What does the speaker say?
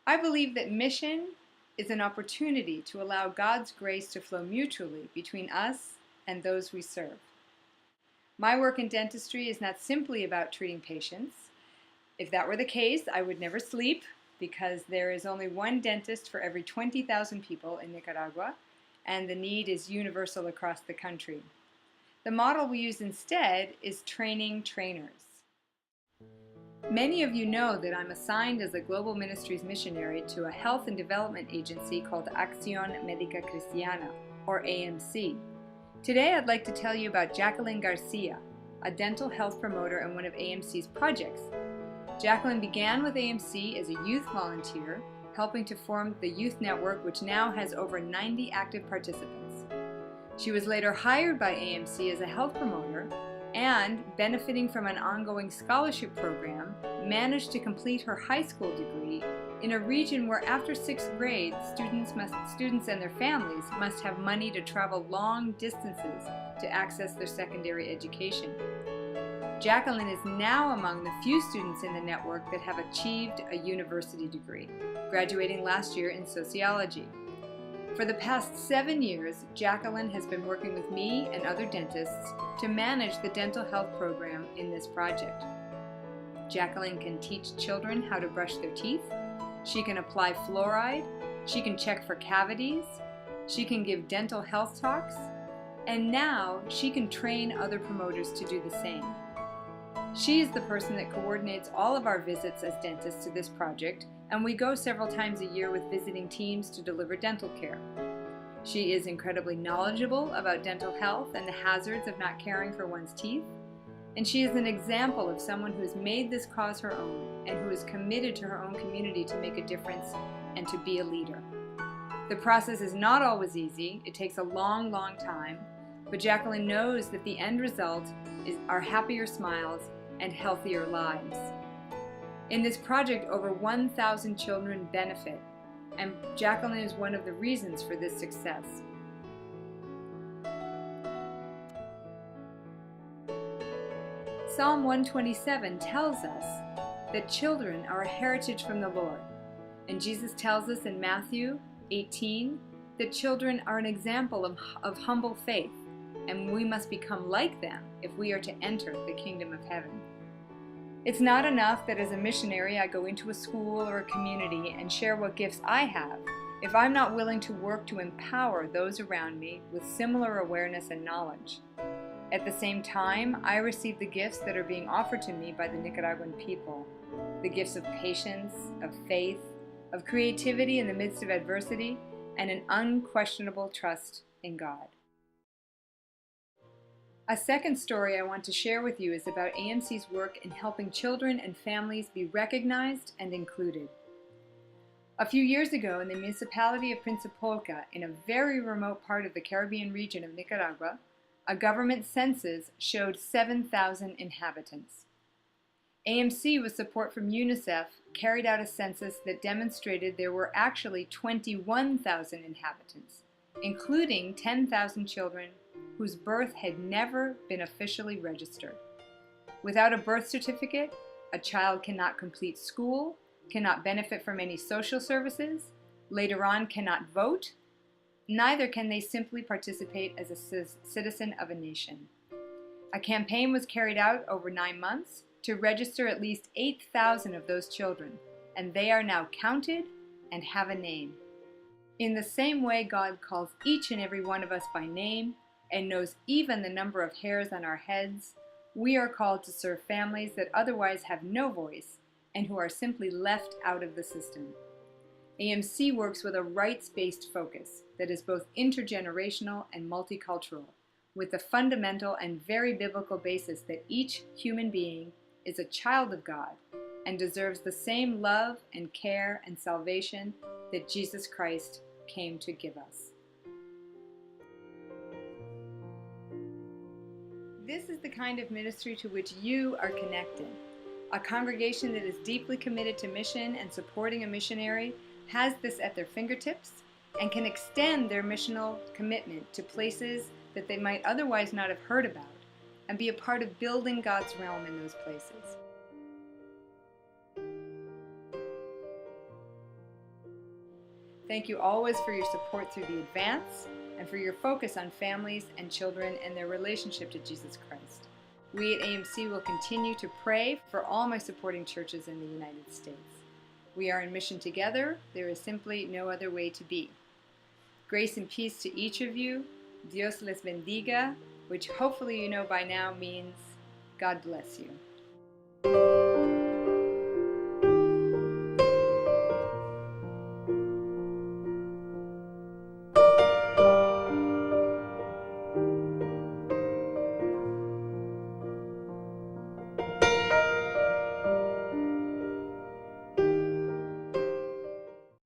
I believe that mission is an opportunity to allow God's grace to flow mutually between us and those we serve. My work in dentistry is not simply about treating patients. If that were the case, I would never sleep because there is only one dentist for every 20,000 people in Nicaragua, and the need is universal across the country. The model we use instead is training trainers. Many of you know that I'm assigned as a Global Ministries missionary to a health and development agency called Acción Médica Cristiana, or AMC. Today I'd like to tell you about Jacqueline Garcia, a dental health promoter and one of AMC's projects. Jacqueline began with AMC as a youth volunteer, helping to form the youth network, which now has over 90 active participants. She was later hired by AMC as a health promoter and, benefiting from an ongoing scholarship program, managed to complete her high school degree in a region where after 6th grade, students and their families must have money to travel long distances to access their secondary education. Jacqueline is now among the few students in the network that have achieved a university degree, graduating last year in sociology. For the past 7 years, Jacqueline has been working with me and other dentists to manage the dental health program in this project. Jacqueline can teach children how to brush their teeth, she can apply fluoride, she can check for cavities, she can give dental health talks, and now she can train other promoters to do the same. She is the person that coordinates all of our visits as dentists to this project, and we go several times a year with visiting teams to deliver dental care. She is incredibly knowledgeable about dental health and the hazards of not caring for one's teeth, and she is an example of someone who has made this cause her own and who is committed to her own community to make a difference and to be a leader. The process is not always easy. It takes a long, long time, but Jacqueline knows that the end result are happier smiles and healthier lives. In this project, over 1,000 children benefit, and Jacqueline is one of the reasons for this success. Psalm 127 tells us that children are a heritage from the Lord, and Jesus tells us in Matthew 18 that children are an example of humble faith, and we must become like them if we are to enter the kingdom of heaven. It's not enough that as a missionary I go into a school or a community and share what gifts I have if I'm not willing to work to empower those around me with similar awareness and knowledge. At the same time, I receive the gifts that are being offered to me by the Nicaraguan people, the gifts of patience, of faith, of creativity in the midst of adversity, and an unquestionable trust in God. A second story I want to share with you is about AMC's work in helping children and families be recognized and included. A few years ago, in the municipality of Principalca, in a very remote part of the Caribbean region of Nicaragua, a government census showed 7,000 inhabitants. AMC, with support from UNICEF, carried out a census that demonstrated there were actually 21,000 inhabitants, including 10,000 children whose birth had never been officially registered. Without a birth certificate, a child cannot complete school, cannot benefit from any social services, later on cannot vote, neither can they simply participate as a citizen of a nation. A campaign was carried out over 9 months to register at least 8,000 of those children, and they are now counted and have a name. In the same way God calls each and every one of us by name and knows even the number of hairs on our heads, we are called to serve families that otherwise have no voice and who are simply left out of the system. AMC works with a rights-based focus that is both intergenerational and multicultural, with the fundamental and very biblical basis that each human being is a child of God and deserves the same love and care and salvation that Jesus Christ came to give us. This is the kind of ministry to which you are connected. A congregation that is deeply committed to mission and supporting a missionary has this at their fingertips and can extend their missional commitment to places that they might otherwise not have heard about and be a part of building God's realm in those places. Thank you always for your support through the Advance and for your focus on families and children and their relationship to Jesus Christ. We at AMC will continue to pray for all my supporting churches in the United States. We are in mission together. There is simply no other way to be. Grace and peace to each of you. Dios les bendiga, which hopefully you know by now means God bless you.